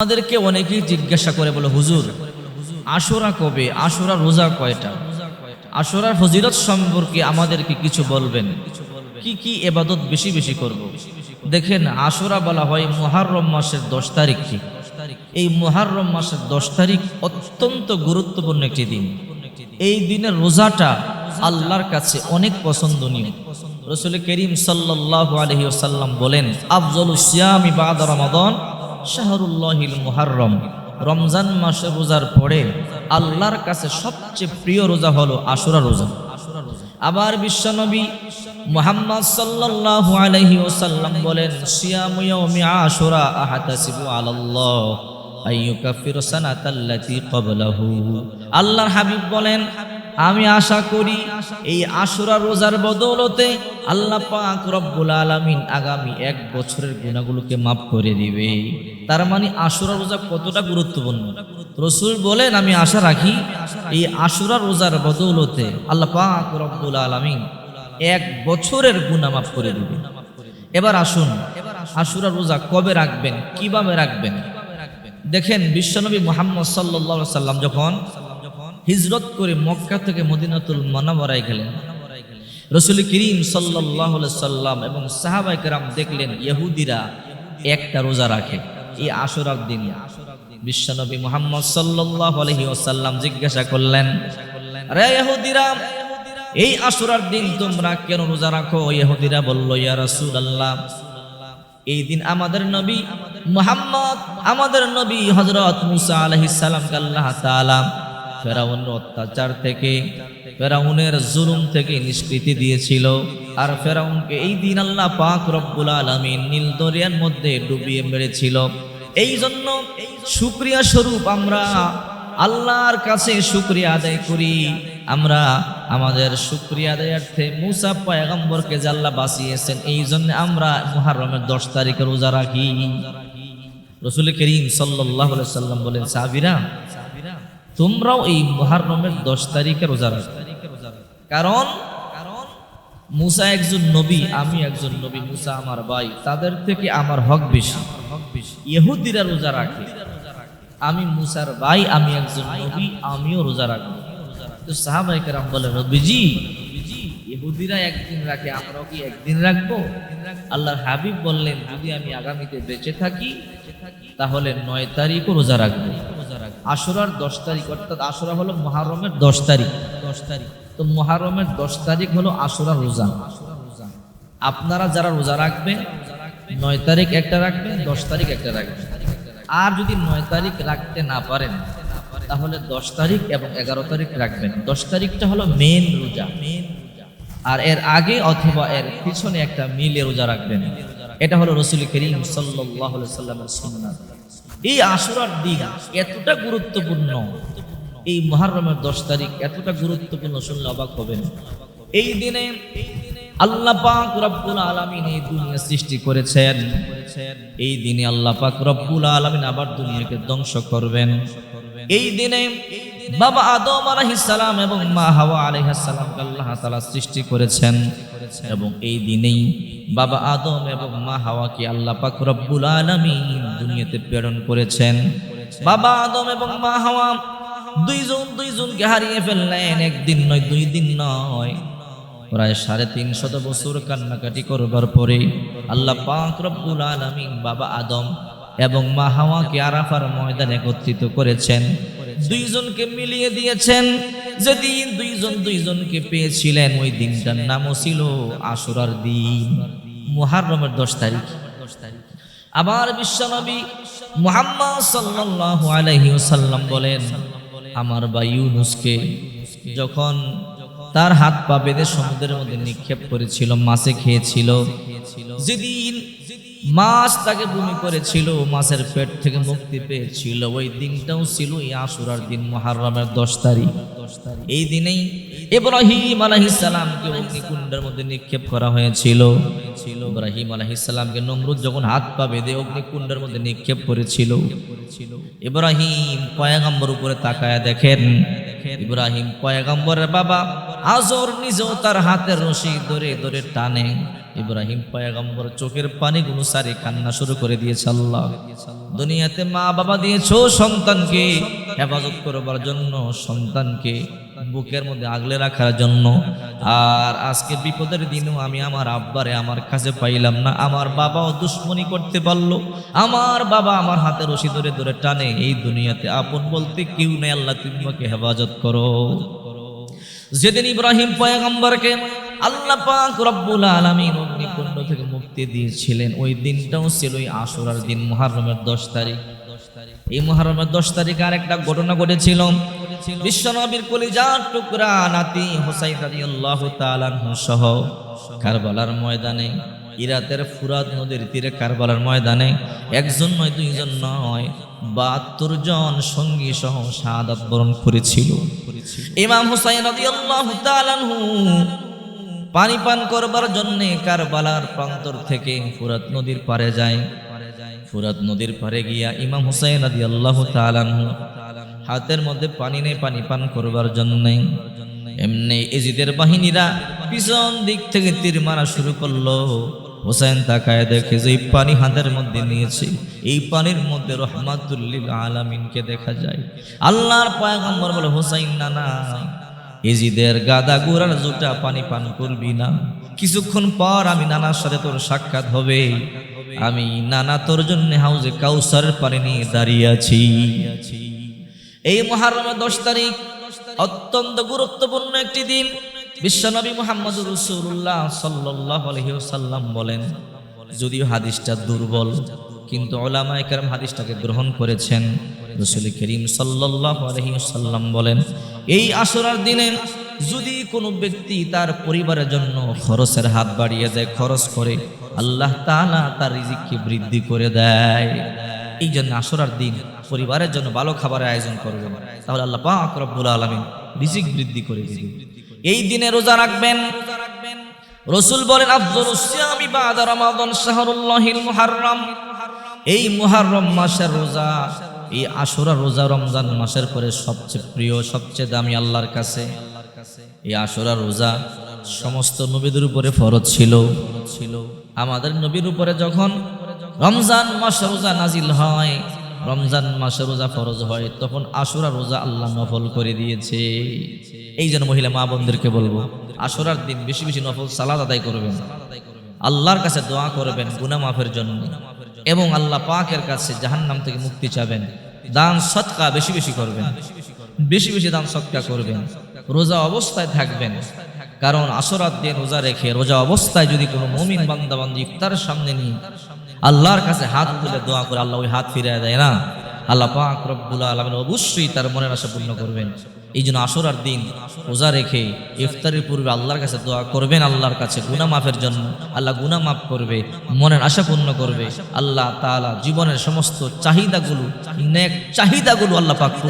আমাদেরকে অনেকেই জিজ্ঞাসা করে বলে, হুজুর আশুরা কবে, আশুরা রোজা কয়টা, আশুরার ফজিলত সম্পর্কে আমাদেরকে কিছু বলবেন, কি কি ইবাদত বেশি বেশি করব। দেখেন, আশুরা বলা হয় মুহররম মাসের 10 তারিখকে। এই মুহররম মাসের 10 তারিখ অত্যন্ত গুরুত্বপূর্ণ একটি দিন। এই দিনের রোজাটা আল্লাহর কাছে অনেক পছন্দনীয়। রাসূল করিম সাল্লাল্লাহু আলাইহি ওয়াসাল্লাম বলেন, আফজালুস সিয়ামি বাদা রমাদান শাহরুল্লাহিল মুহররম। রমজান মাসে রোজার পরে আল্লাহর কাছে সবচেয়ে প্রিয় রোজা হলো আশুরা রোজা। আবার বিশ্বনবী মুহাম্মদ সাল্লাল্লাহু আলাইহি ওয়াসাল্লাম বলেন, সিয়ামু ইয়াউমি আশুরা আহতাসিবু আলাল্লাহ আইয়ুকাফিরু সানাতাল্লাতী ক্বাবলাহু। আল্লাহর হাবিব বলেন, আমি আশা করি এই আশুরা রোজার বদৌলতে আল্লাহ পাক রব্বুল আলামিন আগামী 1 বছরের গুনাহগুলোকে মাফ করে দিবে। তার মানে আশুরা রোজা কতটা গুরুত্বপূর্ণ। রাসূল বলেন, আমি আশা রাখি এই আশুরা রোজার বদৌলতে আল্লাহ পাক রব্বুল আলামিন 1 বছরের গুনাহ মাফ করে দিবে। এবার আসুন, আশুরা রোজা কবে রাখবেন, কিভাবে রাখবেন। দেখেন, বিশ্বনবী মুহাম্মদ সাল্লাল্লাহু আলাইহি ওয়াসাল্লাম যখন হিজরত করে মক্কা থেকে মদিনাতুল মুনাওয়ারায় গেলেন, রাসূল করিম সাল্লাল্লাহু আলাইহি সাল্লাম এবং সাহাবায়ে কেরাম দেখলেন ইহুদিরা একটা রোজা রাখে এই আশুরার দিন। বিশ্বনবী মুহাম্মদ সাল্লাল্লাহু আলাইহি ওয়াসাল্লাম জিজ্ঞাসা করলেন, আরে ইহুদিরা, এই আশুরার দিন তোমরা কেন রোজা রাখো? ইহুদিরা বলল, ইয়া রাসূলুল্লাহ, এই দিন আমাদের নবী মুহাম্মদ, আমাদের নবী হযরত মুসা আলাইহিস সালামকে আল্লাহ তাআলা ফেরাউনের অত্যাচার থেকে, ফেরাউনের জুলুম থেকে নিষ্কৃতি দিয়েছিল। আর ফেরাউনকে এই দিন আল্লাহ পাক রব্বুল আলামিন নীল দরিয়ার মধ্যে ডুবিয়ে মেরেছিল। এই জন্য শুকরিয়া স্বরূপ আমরা আল্লাহর কাছে শুকরিয়া আদায় করি। আমরা আমাদের শুকরিয়া আদায়ার্থে মুসা পয়গম্বরকে যে আল্লাহ বাঁচিয়েছেন, এই জন্য আমরা মুহররমের 10 তারিখে রোজা রাখি। রাসূল করিম সাল্লাল্লাহু আলাইহি সাল্লাম বলেন, সাহাবীরা, তোমরাও এই মুহররমের 10 তারিখে রোজা রাখো। কারণ মুসা একজন নবী, আমি একজন নবী, মুসা আমার ভাই, তাদের থেকে আমার হক বেশি। ইহুদিরা রোজা রাখে, আমি মুসার ভাই, আমি একজন নবী, আমিও রোজা রাখবো। তো সাহাবায়ে কেরাম বলেন, নবীজি, ইহুদিরা একদিন রাখে, আমরাও কি একদিন রাখবো? আল্লাহর হাবিব বললেন, যদি আমি আগামীতে বেঁচে থাকি তাহলে 9 তারিখও রোজা রাখবো। আশুরার 10 তারিখ, অর্থাৎ আশুরা হলো মুহররমের 10 তারিখ। তো মুহররমের 10 তারিখ হলো আশুরা রোজা। আপনারা যারা রোজা রাখবেন 9 তারিখ একটা রাখবেন, 10 তারিখ একটা রাখবেন। আর যদি 9 তারিখ রাখতে না পারেন তাহলে 10 তারিখ এবং 11 তারিখ রাখবেন। 10 তারিখটা হলো মেন রোজা, আর এর আগে অথবা এর পিছনে একটা মিলে রোজা রাখবেন। এটা হলো রাসূল করিম সাল্লাল্লাহু আলাইহি সাল্লামের সুন্নাত। এই আশুরার দিন এতটা গুরুত্বপূর্ণ, এই মুহররমের 10 তারিখ এতটা গুরুত্বপূর্ণ, শুনলে অবাক হবেন। এই দিনে আল্লাহ পাক রব্বুল আলামিন এই দুনিয়া সৃষ্টি করেছেন। এই দিনে আল্লাহ পাক রব্বুল আলামিন আবার দুনিয়াকে ধ্বংস করবেন। এই দিনে বাবা আদম আলাইহিস সালাম এবং মা হাওয়া আলাইহিস সালামকে আল্লাহ তাআলা সৃষ্টি করেছেন, এবং এই দিনেই বাবা আদম এবং মা হাওয়াকে আল্লাহ পাক রব্বুল আলামিন দুনিয়াতে প্রেরণ করেছেন। বাবা আদম এবং মা হাওয়া দুইজনকে হারিয়ে ফেললেন। একদিন নয়, 2 দিন নয়, প্রায় 350 বছর কান্নাকাটি করবার পরে আল্লাহ পাক রব্বুল আলামিন বাবা আদম এবং মা হাওয়াকে আরাফার ময়দানে একত্রিত করেছেন। দুইজনকে মিলিয়ে দিয়েছেন। যেদিন দুইজনকে পেয়েছিলেন, ওই দিনটার নামও ছিল আশুরার দিন, মুহররমের 10 তারিখ। আবার বিশ্বনবী মুহাম্মদ সাল্লাল্লাহু আলাইহি ওয়াসাল্লাম বলেন, আমার ভাই ইউনূসকে যখন তার হাত পা বেঁধে সমুদ্রের মধ্যে নিক্ষেপ করেছিল, মাছে খেয়েছিল, যেদিন মাছ তাকে বমি করেছিল, মাছের পেট থেকে মুক্তি পেয়েছিল, ওই দিনটাও ছিল এই আশুরার দিন, মুহররমের 10 তারিখ। এই দিনেই ইব্রাহিম আলাইহিস সালামকে অগ্নিকুণ্ডের মধ্যে নিক্ষেপ করা হয়েছিল। ইব্রাহিম আলাইহিস সালামকে নমরুদ যখন হাত পা বেঁধে অগ্নিকুণ্ডের মধ্যে নিক্ষেপ করেছিল, ইব্রাহিম পয়গম্বর উপরে তাকায়া দেখেন, ইব্রাহিম পয়গম্বরের বাবা আজর নিজেও তার হাতের রশি ধরে ধরে টানে। ইব্রাহিম পয়গম্বর চোখের পানিগুলো সারি কান্না শুরু করে দিয়েছে। আল্লাহ দুনিয়াতে মা বাবা দিয়েছো সন্তানকে হেফাজত করবার জন্য, সন্তানকে বুকের মধ্যে আগলে রাখার জন্য। আর আজকে বিপদের দিনও আমি আমার আব্বারে আমার কাছে পাইলাম না। আমার বাবাও দুশ্মনী করতে পারলো, আমার বাবা আমার হাতে রশি ধরে ধরে টানে। এই দুনিয়াতে আপন বলতে কেউ নেই, আল্লাহ তুমি আমাকে হেফাজত করো। যেদিন ইব্রাহিম পয়গম্বরকে আল্লাহ পাক রব্বুল আলামিন অগ্নিকুণ্ড থেকে মুক্তি দিয়েছিলেন, ওই দিনটাও ছিল ওই আশুরার দিন, মুহররমের 10 তারিখ। এই মুহররমের 10 তারিখে আরেকটা ঘটনা ঘটেছিল। বিশ্বনবীর কলিজার টুকরা নাতি হুসাইন রাদিয়াল্লাহু তাআলা আনহু সহ কারবালার ময়দানে, ইরাতের ফুরাত নদীর তীরে কারবালার ময়দানে একজন নয়, দুইজন নয়, 72 জন সঙ্গী সহ শাহাদাত বরণ করেছিল। ইমাম হুসাইন রাদিয়াল্লাহু তাআলা আনহু পানি পান করবার জন্য কারবালার প্রান্তর থেকে ফুরাত নদীর পারে যায়। ফুরাত নদীর পারে গিয়া ইমাম হুসাইন রাদিয়াল্লাহু তাআলা আনহু হাতের মধ্যে পানি নেই পানি পান করবার জন্য। এমনি এজিদের বাহিনীরা পিছন দিক থেকে তীর মারা শুরু করলো। হুসাইন তাকায় দেখে যে পানি হাতের মধ্যে নিয়েছে, এই পানির মধ্যে রহমাতুল লিল আলামিনকে দেখা যায়। আল্লাহর পয়গম্বর বলে, হুসাইন না না, এজিদের গাদা গুড়ার জুটা পানি পান করবি না, কিছুক্ষণ পর আমি নানার সাথে তোর সাক্ষাৎ হবে। আমি নানা তোর জন্য হাউজে কাউসারের পানি নিয়ে দাঁড়িয়ে আছি। এই মুহররমের 10 তারিখ অত্যন্ত গুরুত্বপূর্ণ একটি দিন। বিশ্বনবী মুহাম্মদুর রাসূলুল্লাহ সাল্লাল্লাহু আলাইহি ওয়াসাল্লাম বলেন, যদিও হাদিসটা দুর্বল কিন্তু উলামায়ে কেরাম হাদিসটাকে গ্রহণ করেছেন। রাসূল করিম সাল্লাল্লাহু আলাইহি ওয়াসাল্লাম বলেন, এই আশুরার দিনে যদি কোনো ব্যক্তি তার পরিবারের জন্য খরচের হাত বাড়িয়ে দেয়, খরচ করে, আল্লাহ তাআলা তার রিজিককে বৃদ্ধি করে দেয়। এই জন্য আশুরার দিন পরিবারের জন্য ভালো খাবারের আয়োজন করবেন, তাহলে আল্লাহ পাক রব্বুল আলামিন রিজিক বৃদ্ধি করে দিবেন। এই দিনে রোজা রাখবেন। রাসূল বলেন, আফযালুস সিয়ামি বাদা রমাদান শাহরুল্লাহিল মুহাররম। এই মুহররম মাসের রোজা, এই আশুরা রোজা রমজান মাসের পরে সবচেয়ে প্রিয়, সবচেয়ে দামি আল্লাহর কাছে। এই আশুরা রোজা সমস্ত নবীদের উপরে ফরজ ছিল। আমাদের নবীর উপরে যখন রমজান মাসে রোজা নাজিল হয়, রমজান মাসে রোজা ফরজ হয়, তখন আশুরা রোজা আল্লাহ নফল করে দিয়েছে। এই জন্য মহিলা মা বোনদেরকে বলবো, আশুরার দিন বেশি বেশি নফল সালাত আদায় করবেন, আল্লাহর কাছে দোয়া করবেন গুনাহ মাফের জন্য, এবং আল্লাহ পাকের কাছে জাহান্নাম থেকে মুক্তি চাবেন। দান সদকা বেশি বেশি করবেন, বেশি বেশি দান সদকা করবেন। রোজা অবস্থায় থাকবেন, কারণ আশুরার দিন রোজা রেখে রোজা অবস্থায় যদি কোনো মুমিন বান্দা বান্দি ইফতারের সামনে নিয়ে আল্লাহর কাছে হাত তুলে দোয়া করে, আল্লাহ ওই হাত ফিরিয়ে দেয় না, আল্লাহ পাক রব্বুল আলামিন অবশ্যই তার মনের আশা পূর্ণ করবেন। এই জন্য আশুরার দিন রোজা রেখে ইফতারের পূর্বে আল্লাহর কাছে দোয়া করবেন, আল্লাহর কাছে গুনাহ মাফের জন্য। আল্লাহ গুনাহ মাফ করবে, মনের আশা পূর্ণ করবে। আল্লাহ তাআলা জীবনের সমস্ত চাহিদাগুলো, নেক চাহিদাগুলো আল্লাহ পাক